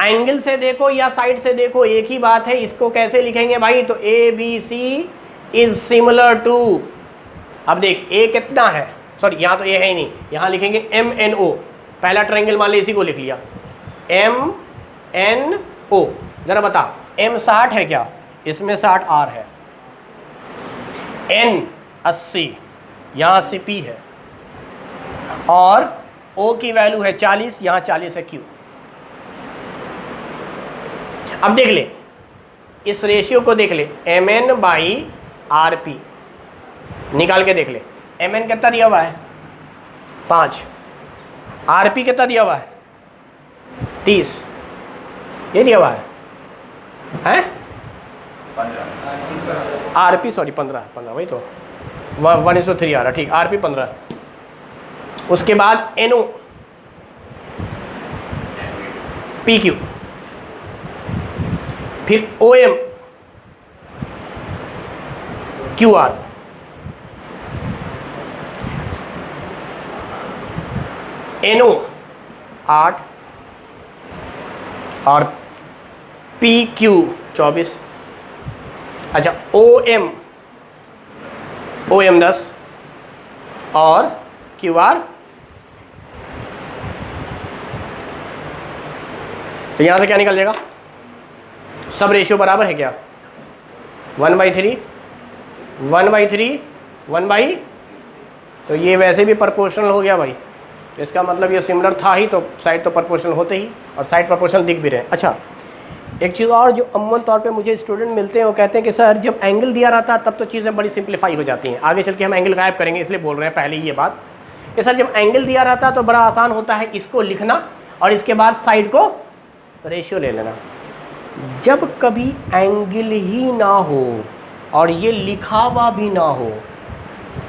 एंगल से देखो या साइड से देखो एक ही बात है। इसको कैसे लिखेंगे भाई? तो A B C is similar to, अब देख ए कितना है, सॉरी यहाँ तो ए है ही नहीं, यहाँ लिखेंगे एम एन ओ, पहला ट्रायंगल मान ली इसी को लिख लिया एम एन ओ। जरा बता एम 60 है क्या? इसमें 60 आर है, एन 80, यहाँ 80 पी है, और ओ की वैल्यू है 40, यहाँ 40 है क्यू। अब देख ले इस रेशियो को, देख ले M N by R P निकाल के देख ले। एम एन कितना दिया हुआ है? 5। आर पी कितना दिया हुआ है? 30। ये दिया हुआ है आर पी, सॉरी 15 वही तो 1:3 आ रहा, ठीक। R P 15। उसके बाद एन ओ पी क्यू, फिर O M Q R, N O 8 और पी क्यू 24। अच्छा ओ एम 10 और क्यू आर, तो यहां से क्या निकल जाएगा? सब रेशियो बराबर है क्या? 1/3 1/3 1/, तो ये वैसे भी प्रोपोर्शनल हो गया भाई। इसका मतलब ये सिमिलर था ही, तो साइड तो प्रोपोर्शनल होते ही, और साइड प्रोपोर्शनल दिख भी रहे। अच्छा एक चीज़ और जो अमूमन तौर पे मुझे स्टूडेंट मिलते हैं वो कहते हैं कि सर जब एंगल दिया रहता है तब तो चीज़ें बड़ी सिंप्लीफाई हो जाती हैं। आगे चल के हम एंगल गायब करेंगे इसलिए बोल रहे हैं पहले ही ये बात कि सर जब एंगल दिया रहता है तो बड़ा आसान होता है इसको लिखना और इसके बाद साइड को रेशियो ले लेना। जब कभी एंगल ही ना हो और ये लिखा हुआ भी ना हो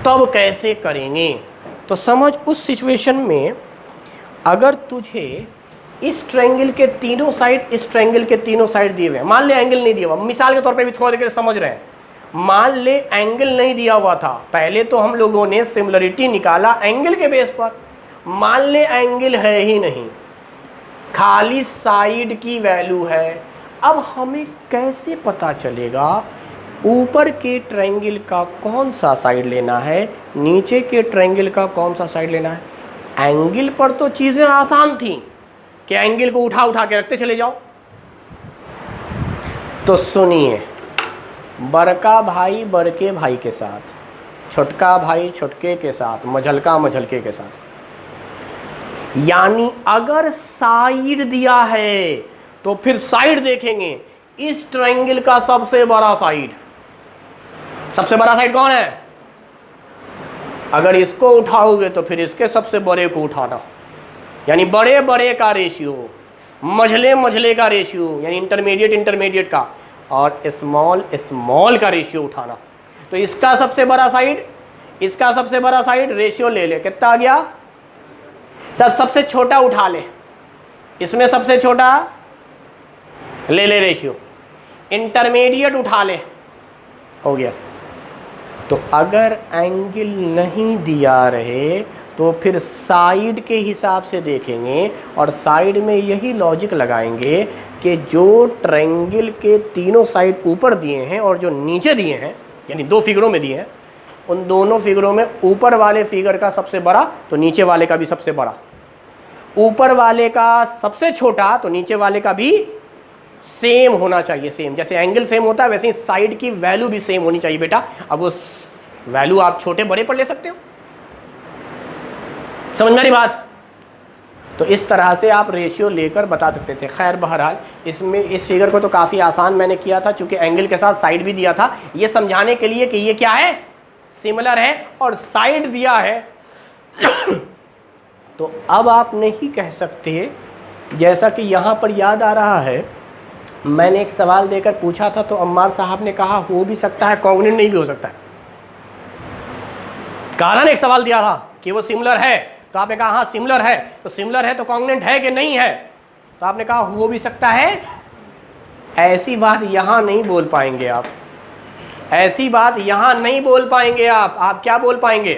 तब कैसे करेंगे? तो समझ उस सिचुएशन में अगर तुझे इस ट्रायंगल के तीनों साइड, इस ट्रायंगल के तीनों साइड दिए हुए हैं, मान ले एंगल नहीं दिया हुआ, मिसाल के तौर पे भी थोड़ा देर समझ रहे हैं, मान ले एंगल नहीं दिया हुआ था, पहले तो हम लोगों ने सिमिलरिटी निकाला एंगल के बेस पर, मान ले एंगल है ही नहीं, खाली साइड की वैल्यू है। अब हमें कैसे पता चलेगा ऊपर के ट्रायंगल का कौन सा साइड लेना है, नीचे के ट्रायंगल का कौन सा साइड लेना है? एंगल पर तो चीज़ें आसान थी कि एंगल को उठा उठा के रखते चले जाओ। तो सुनिए, बड़का भाई बड़के भाई के साथ, छोटका भाई छोटके के साथ, मझलका मझलके के साथ, यानी अगर साइड दिया है तो फिर साइड देखेंगे। इस ट्रायंगल का सबसे बड़ा साइड, सबसे बड़ा साइड कौन है? अगर इसको उठाओगे तो फिर इसके सबसे बड़े को उठाना, यानी बड़े बड़े का रेशियो, मझले मझले का रेशियो यानी इंटरमीडिएट इंटरमीडिएट का, और स्मॉल स्मॉल का रेशियो उठाना। तो इसका सबसे बड़ा साइड, इसका सबसे बड़ा साइड, रेशियो ले ले, कितना आ गया? सबसे छोटा उठा ले, इसमें सबसे छोटा ले ले रेशियो, इंटरमीडिएट उठा ले, हो गया। तो अगर एंगल नहीं दिया रहे तो फिर साइड के हिसाब से देखेंगे और साइड में यही लॉजिक लगाएंगे कि जो ट्रायंगल के तीनों साइड ऊपर दिए हैं और जो नीचे दिए हैं, यानी दो फिगरों में दिए हैं, उन दोनों फिगरों में ऊपर वाले फिगर का सबसे बड़ा तो नीचे वाले का भी सबसे बड़ा, ऊपर वाले का सबसे छोटा तो नीचे वाले का भी सेम होना चाहिए। सेम, जैसे एंगल सेम होता है वैसे ही साइड की वैल्यू भी सेम होनी चाहिए बेटा। अब वो वैल्यू आप छोटे बड़े पर ले सकते हो, समझ में आ रही बात? तो इस तरह से आप रेशियो लेकर बता सकते थे। खैर बहरहाल इसमें इस फिगर को तो काफ़ी आसान मैंने किया था, चूँकि एंगल के साथ साइड भी दिया था, ये समझाने के लिए कि ये क्या है, सिमिलर है और साइड दिया है। तो अब आप नहीं कह सकते, जैसा कि यहाँ पर याद आ रहा है, मैंने एक सवाल देकर पूछा था तो अम्मार साहब ने कहा हो भी सकता है, कॉन्ग्रुएंट नहीं भी हो सकता है। कहा ना, एक सवाल दिया था कि वो सिमिलर है, तो आपने कहा हाँ सिमिलर है, तो सिमिलर है तो कॉन्ग्रुएंट है कि नहीं है? तो आपने कहा हो भी सकता है। ऐसी बात यहाँ नहीं बोल पाएंगे आप, ऐसी बात यहाँ नहीं बोल पाएंगे आप क्या बोल पाएंगे?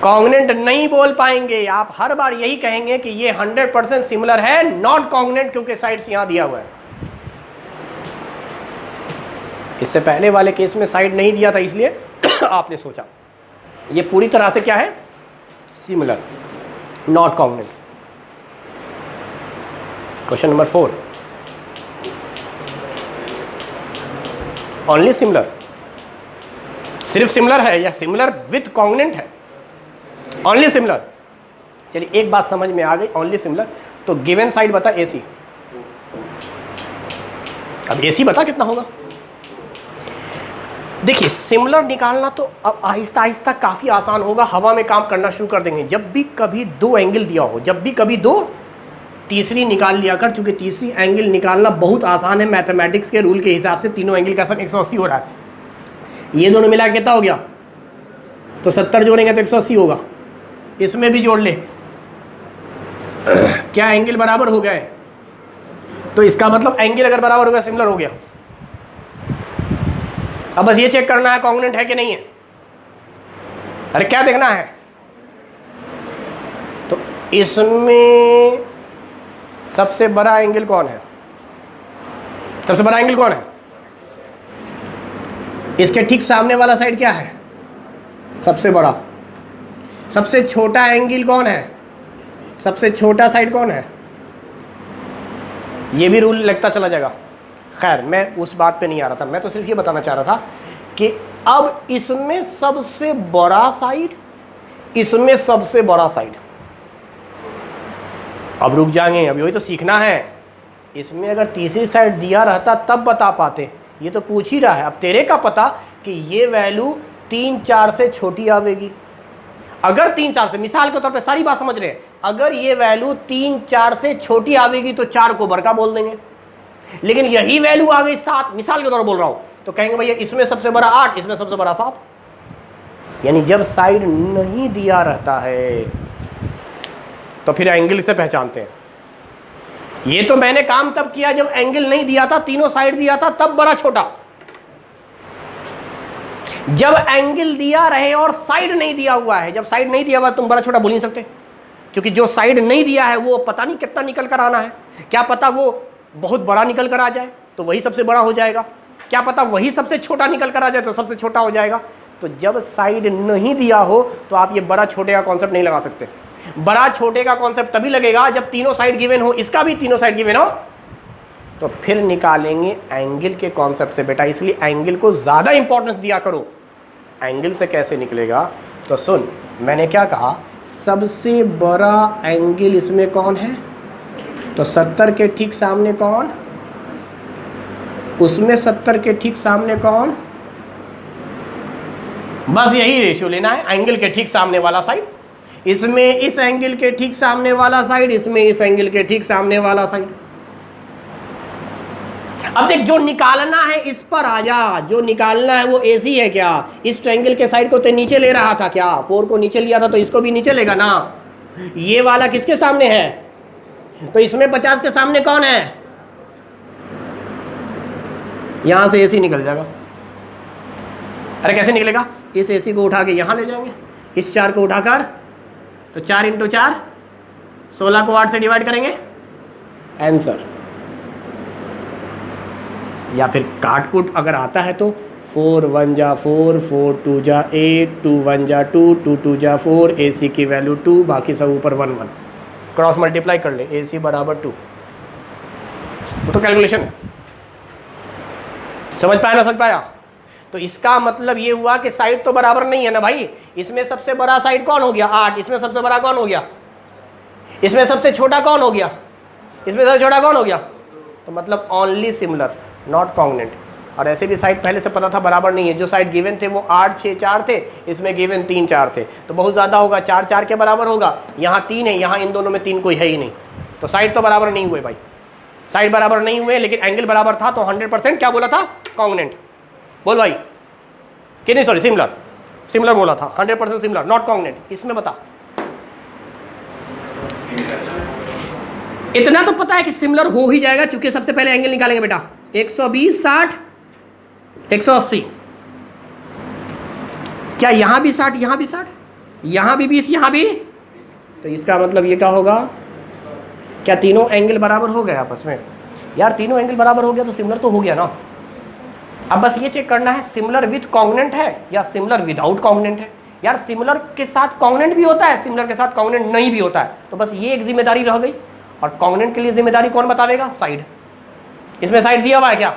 कॉन्ग्रेंट नहीं बोल पाएंगे, आप हर बार यही कहेंगे कि ये 100% सिमिलर है, नॉट कॉन्ग्रेंट, क्योंकि साइड्स यहां दिया हुआ है। इससे पहले वाले केस में साइड नहीं दिया था, इसलिए आपने सोचा ये पूरी तरह से क्या है, similar, not congruent. Question number 4, only similar, सिर्फ सिमिलर है या सिमिलर विथ कॉन्ग्रेंट है? Only similar. चलिए एक बात समझ में आ गई, ओनली सिमिलर, तो गिवन साइड बता AC। अब AC बता कितना होगा। देखिए सिमिलर निकालना तो अब आहिस्ता आहिस्ता काफ़ी आसान होगा, हवा में काम करना शुरू कर देंगे। जब भी कभी दो एंगल दिया हो, जब भी कभी दो, तीसरी निकाल लिया कर, चूंकि तीसरी एंगल निकालना बहुत आसान है। मैथमेटिक्स के रूल के हिसाब से तीनों एंगल का सम 180 हो रहा है। ये दोनों मिला कितना हो गया, तो 70 जोड़ेंगे तो 180 होगा। इसमें भी जोड़ ले, क्या एंगल बराबर हो गए, तो इसका मतलब एंगल अगर बराबर हो गया सिमिलर हो गया। अब बस ये चेक करना है कॉन्ग्रेंट है कि नहीं है। अरे क्या देखना है, तो इसमें सबसे बड़ा एंगल कौन है, सबसे बड़ा एंगल कौन है, इसके ठीक सामने वाला साइड क्या है, सबसे बड़ा। सबसे छोटा एंगल कौन है, सबसे छोटा साइड कौन है, ये भी रूल लगता चला जाएगा। खैर मैं उस बात पे नहीं आ रहा था, मैं तो सिर्फ ये बताना चाह रहा था कि अब इसमें सबसे बड़ा साइड, इसमें सबसे बड़ा साइड। अब रुक जाएंगे, अब यही तो सीखना है। इसमें अगर तीसरी साइड दिया रहता तब बता पाते, ये तो पूछ ही रहा है। अब तेरे का पता कि ये वैल्यू 3-4 से छोटी आवेगी। अगर 3-4 से, मिसाल के तौर पे सारी बात समझ रहे हैं, अगर ये वैल्यू 3-4 से छोटी आवेगी तो 4 को बड़का बोल देंगे। लेकिन यही वैल्यू आ गई 7, मिसाल के तौर पर बोल रहा हूं, तो कहेंगे भैया इसमें सबसे बड़ा 8, इसमें सबसे बड़ा 7। यानी जब साइड नहीं दिया रहता है तो फिर एंगल से पहचानते हैं। ये तो मैंने काम तब किया जब एंगल नहीं दिया था, तीनों साइड दिया था, तब बड़ा छोटा। जब एंगल दिया रहे और साइड नहीं दिया हुआ है, जब साइड नहीं दिया हुआ तुम बड़ा छोटा बोल नहीं सकते, क्योंकि जो साइड नहीं दिया है वो पता नहीं कितना निकल कर आना है। क्या पता वो बहुत बड़ा निकल कर आ जाए तो वही सबसे बड़ा हो जाएगा, क्या पता वही सबसे छोटा निकल कर आ जाए तो सबसे छोटा हो जाएगा। तो जब साइड नहीं दिया हो तो आप ये बड़ा छोटे का कॉन्सेप्ट नहीं लगा सकते। बड़ा छोटे का कॉन्सेप्ट तभी लगेगा जब तीनों साइड गिवन हो, इसका भी तीनों साइड गिवन हो, तो फिर निकालेंगे एंगल के कॉन्सेप्ट से बेटा। इसलिए एंगल को ज़्यादा इंपॉर्टेंस दिया करो। एंगल से कैसे निकलेगा, तो सुन मैंने क्या कहा, सबसे बड़ा एंगल इसमें कौन है, तो 70 के ठीक सामने कौन, उसमें 70 के ठीक सामने कौन, बस यही रेशियो लेना है। एंगल के ठीक सामने वाला साइड, इसमें इस एंगल के ठीक सामने वाला साइड, इसमें इस एंगल के ठीक सामने वाला साइड। अब देख जो निकालना है इस पर आ जा, जो निकालना है वो AC है क्या, इस ट्रायंगल के साइड को तो नीचे ले रहा था क्या, 4 को नीचे लिया था तो इसको भी नीचे लेगा ना। ये वाला किसके सामने है, तो इसमें 50 के सामने कौन है, यहां से AC निकल जाएगा। अरे कैसे निकलेगा, इस AC को उठा के यहां ले जाएंगे, इस 4 को उठाकर, तो 4 × 4 16 को 8 से डिवाइड करेंगे, आंसर। या फिर काट कुट अगर आता है तो 4 1 जा 4, 4 2 जा 8, 2 1 जा 2, 2 2 जा 4, AC की वैल्यू 2, बाकी सब ऊपर 1 1, क्रॉस मल्टीप्लाई कर ले, AC बराबर 2। वो तो कैलकुलेशन है, समझ पाया ना, समझ पाया। तो इसका मतलब ये हुआ कि साइड तो बराबर नहीं है ना भाई। इसमें सबसे बड़ा साइड कौन हो गया, 8, इसमें सबसे बड़ा कौन हो गया, इसमें सबसे छोटा कौन हो गया, इसमें सबसे छोटा कौन हो गया, तो मतलब ओनली सिमिलर, नॉट कॉन्ग्रेंट। और ऐसे भी साइड पहले से पता था बराबर नहीं है, जो साइड गिवन थे वो 8 6 4 थे, इसमें गिवन 3 4 थे, तो बहुत ज़्यादा होगा, 4 4 के बराबर होगा। यहाँ 3 है, यहाँ इन दोनों में 3 कोई है ही नहीं, तो साइड तो बराबर नहीं हुए भाई, साइड बराबर नहीं हुए, लेकिन एंगल बराबर था, तो 100% क्या बोला था, कॉन्ग्रेंट। बोल भाई कि नहीं, सॉरी सिमिलर, सिमिलर बोला था, 100% सिमिलर, नॉट कॉन्ग्रेंट। इसमें बता, इतना तो पता है कि सिमिलर हो ही जाएगा, चूंकि सबसे पहले एंगल निकालेंगे बेटा, 120 60 180। क्या यहां भी 60 यहां भी 60, यहाँ भी 20, यहाँ भी, तो इसका मतलब ये क्या होगा, क्या तीनों एंगल बराबर हो गए आपस में? यार तीनों एंगल बराबर हो गया तो सिमिलर तो हो गया ना। अब बस ये चेक करना है सिमिलर विथ कॉन्ग्रुएंट है या सिमिलर विदाउट कॉन्ग्रुएंट है। यार सिमिलर के साथ कॉन्ग्रुएंट भी होता है, सिमिलर के साथ कॉन्ग्रुएंट नहीं भी होता है, तो बस ये एक जिम्मेदारी रह गई। और कॉन्ग्रुएंट के लिए जिम्मेदारी कौन बतावेगा? साइड। इसमें साइड दिया हुआ है क्या?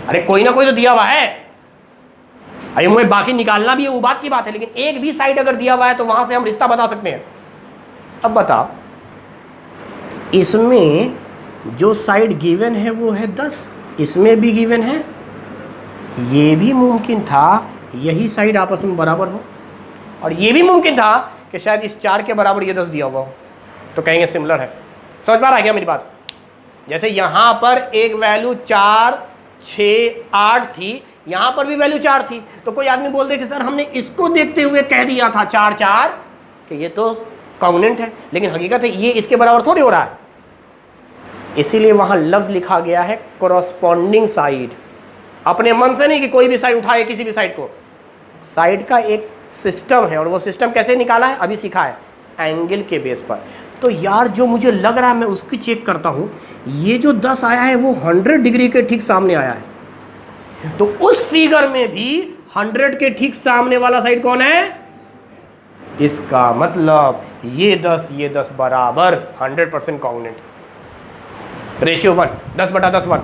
अरे कोई ना कोई तो दिया हुआ है, अरे मुझे बाकी निकालना भी है वो बात की बात है, लेकिन एक भी साइड अगर दिया हुआ है तो वहां से हम रिश्ता बता सकते हैं। अब बता, इसमें जो साइड गिवन है वो है 10, इसमें भी गिवन है, ये भी मुमकिन था यही साइड आपस में बराबर हो, और ये भी मुमकिन था कि शायद इस 4 के बराबर ये 10 दिया हुआ हो, तो कहेंगे सिमिलर है। समझ पा रहा है क्या मेरी बात? जैसे यहाँ पर एक वैल्यू 4, 6, 8 थी, यहाँ पर भी वैल्यू 4 थी, तो कोई आदमी बोल दे कि सर हमने इसको देखते हुए कह दिया था 4, 4 कि ये तो कॉन्ग्रुएंट है, लेकिन हकीकत है ये इसके बराबर थोड़ी हो रहा है। इसीलिए वहाँ लफ्ज़ लिखा गया है कॉरस्पॉन्डिंग साइड। अपने मन से नहीं कि कोई भी साइड उठाए किसी भी साइड को, साइड का एक सिस्टम है, और वो सिस्टम कैसे निकाला है अभी सीखा है, एंगल के बेस पर। तो यार जो मुझे लग रहा है मैं उसकी चेक करता हूँ, ये जो 10 आया है वो 100 डिग्री के ठीक सामने आया है, तो उस फिगर में भी 100 के ठीक सामने वाला साइड कौन है? इसका मतलब ये 10 बराबर 100% कॉन्ग्रुएंट, रेशियो 1, 10/10 1।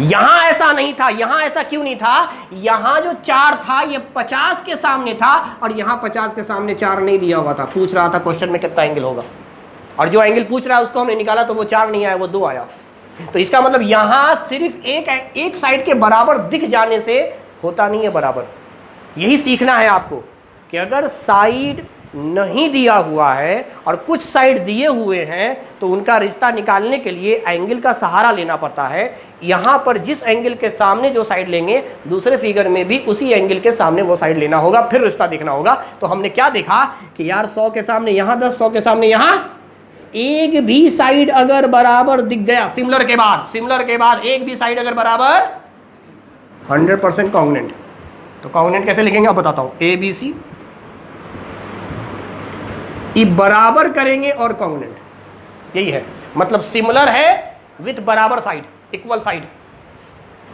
यहां ऐसा नहीं था, यहां ऐसा क्यों नहीं था? यहां जो 4 था ये 50 के सामने था, और यहां 50 के सामने 4 नहीं दिया हुआ था। पूछ रहा था क्वेश्चन में कितना एंगल होगा, और जो एंगल पूछ रहा है उसको हमने निकाला तो वो 4 नहीं आया, वो 2 आया। तो इसका मतलब यहां सिर्फ एक साइड के बराबर दिख जाने से होता नहीं है बराबर। यही सीखना है आपको कि अगर साइड नहीं दिया हुआ है और कुछ साइड दिए हुए हैं तो उनका रिश्ता निकालने के लिए एंगल का सहारा लेना पड़ता है। यहाँ पर जिस एंगल के सामने जो साइड लेंगे, दूसरे फिगर में भी उसी एंगल के सामने वो साइड लेना होगा, फिर रिश्ता देखना होगा। तो हमने क्या देखा कि यार 100 के सामने यहाँ 10, 100 के सामने यहाँ, एक भी साइड अगर बराबर दिख गया सिमिलर के बाद एक भी साइड अगर बराबर 100% कॉन्ग्रुएंट। तो कॉन्ग्रुएंट कैसे लिखेंगे अब बताता हूँ। ABC बराबर करेंगे और कॉन्ग्रुएंट, यही है मतलब सिमिलर है विथ बराबर साइड, इक्वल साइड।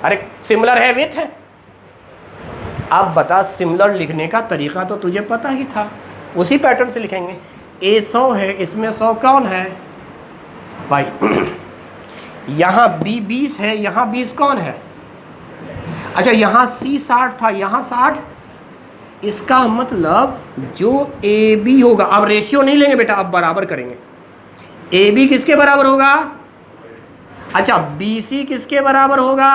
अरे सिमिलर है विथ, अब बता सिमिलर लिखने का तरीका तो तुझे पता ही था, उसी पैटर्न से लिखेंगे। A 100 है, इसमें 100 कौन है भाई? यहाँ B 20 है, यहाँ 20 कौन है? अच्छा यहाँ C 60 था, यहाँ 60, इसका मतलब जो AB होगा, अब रेशियो नहीं लेंगे बेटा, अब बराबर करेंगे। AB किसके बराबर होगा? अच्छा BC किसके बराबर होगा?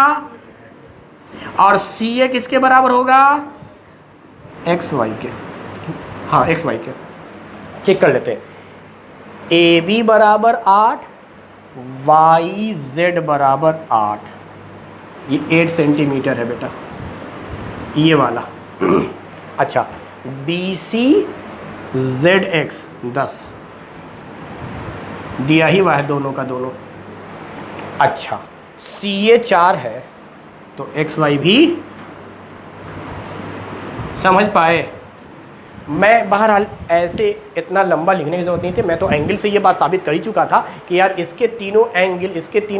और CA किसके बराबर होगा? XY के, हाँ XY के। चेक कर लेते हैं। AB बराबर 8, YZ बराबर 8, ये 8 सेंटीमीटर है बेटा, ये वाला। अच्छा BC ZX 10 दिया ही हुआ है दोनों का दोनों। अच्छा CA 4 है, तो XY भी समझ पाए। मैं बहरहाल ऐसे इतना लंबा लिखने की ज़रूरत नहीं थी, मैं तो एंगल से ये बात साबित कर ही चुका था कि यार इसके तीनों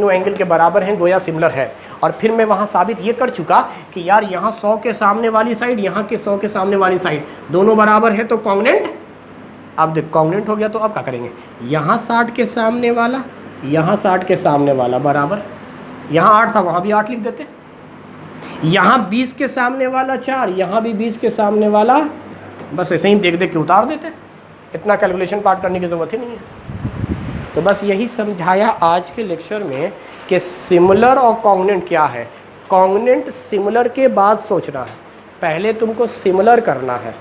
एंगल के बराबर हैं, गोया सिमिलर है। और फिर मैं वहाँ साबित ये कर चुका कि यार यहाँ 100 के सामने वाली साइड, यहाँ के 100 के सामने वाली साइड दोनों बराबर है, तो कॉन्ग्रुएंट। अब देख कॉन्ग्रुएंट हो गया तो अब क्या करेंगे? यहाँ 60 के सामने वाला, यहाँ 60 के सामने वाला बराबर, यहाँ 8 था वहाँ भी 8 लिख देते, यहाँ 20 के सामने वाला 4, यहाँ भी 20 के सामने वाला, बस ऐसे ही देख देख के उतार देते, इतना कैलकुलेशन पार्ट करने की ज़रूरत ही नहीं है। तो बस यही समझाया आज के लेक्चर में कि सिमिलर और कॉन्ग्रुएंट क्या है। कॉन्ग्रुएंट सिमिलर के बाद सोचना है, पहले तुमको सिमिलर करना है।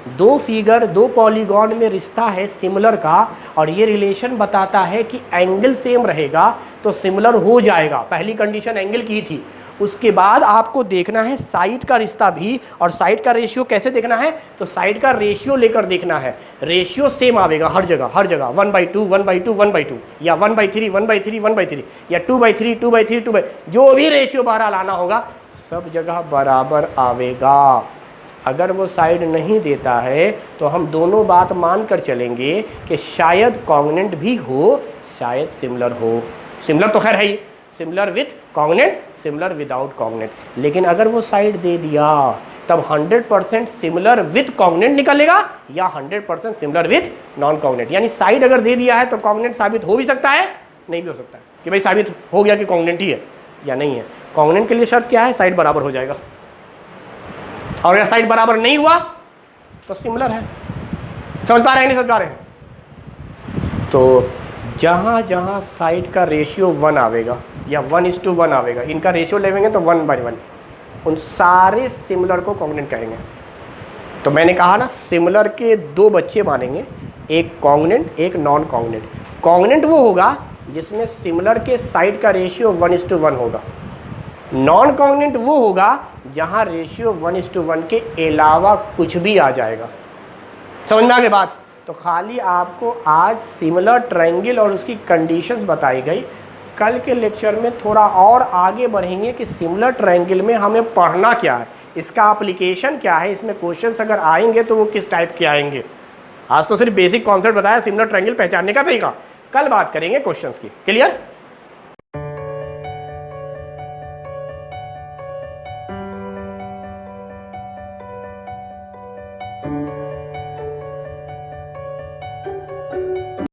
दो फिगर, दो पॉलीगॉन में रिश्ता है सिमिलर का, और ये रिलेशन बताता है कि एंगल सेम रहेगा तो सिमिलर हो जाएगा। पहली कंडीशन एंगल की ही थी। उसके बाद आपको देखना है साइड का रिश्ता भी, और साइड का रेशियो कैसे देखना है? तो साइड का रेशियो लेकर देखना है, रेशियो सेम आवेगा हर जगह 1/2 1/2 1/2, या 1/3 1/3 1/3, या 2/3 2/3 2/, जो भी रेशियो बहरहाल आना होगा सब जगह बराबर आवेगा। अगर वो साइड नहीं देता है तो हम दोनों बात मान कर चलेंगे कि शायद कॉन्ग्रुएंट भी हो, शायद सिमिलर हो। सिमिलर तो खैर है ही, similar with congruent, similar without congruent. लेकिन अगर वो साइड दे दिया तब 100% सिमिलर विथ कॉन्ग्रुएंट निकलेगा या 100% सिमिलर विथ नॉन कॉन्ग्रुएंट। यानी साइड अगर दे दिया है तो कॉन्ग्रुएंट साबित हो भी सकता है, नहीं भी हो सकता है कि भाई साबित हो गया कि कॉन्ग्रुएंट ही है या नहीं है। कॉन्ग्रुएंट के लिए शर्त क्या है? साइड बराबर हो जाएगा, और अगर साइड बराबर नहीं हुआ तो सिमिलर है। समझ पा रहे हैं नहीं समझ पा रहे हैं? तो जहाँ जहाँ साइड का रेशियो 1 आवेगा या 1:1 आवेगा, इनका रेशियो लेंगे तो 1/1, उन सारे सिमिलर को कॉन्ग्रुएंट कहेंगे। तो मैंने कहा ना, सिमिलर के 2 बच्चे मानेंगे, एक कॉन्ग्रुएंट एक नॉन कॉन्ग्रुएंट। कॉन्ग्रुएंट वो होगा जिसमें सिमिलर के साइड का रेशियो 1:1 होगा। नॉन कॉन्ग्रुएंट वो होगा जहाँ रेशियो 1:1 के अलावा कुछ भी आ जाएगा। समझ में आ गई बात? तो खाली आपको आज सिमिलर ट्रायंगल और उसकी कंडीशंस बताई गई। कल के लेक्चर में थोड़ा और आगे बढ़ेंगे कि सिमिलर ट्रायंगल में हमें पढ़ना क्या है, इसका एप्लीकेशन क्या है, इसमें क्वेश्चंस अगर आएंगे तो वो किस टाइप के आएंगे। आज तो सिर्फ बेसिक कॉन्सेप्ट बताया सिमिलर ट्रायंगल पहचानने का तरीका, कल बात करेंगे क्वेश्चंस की। क्लियर?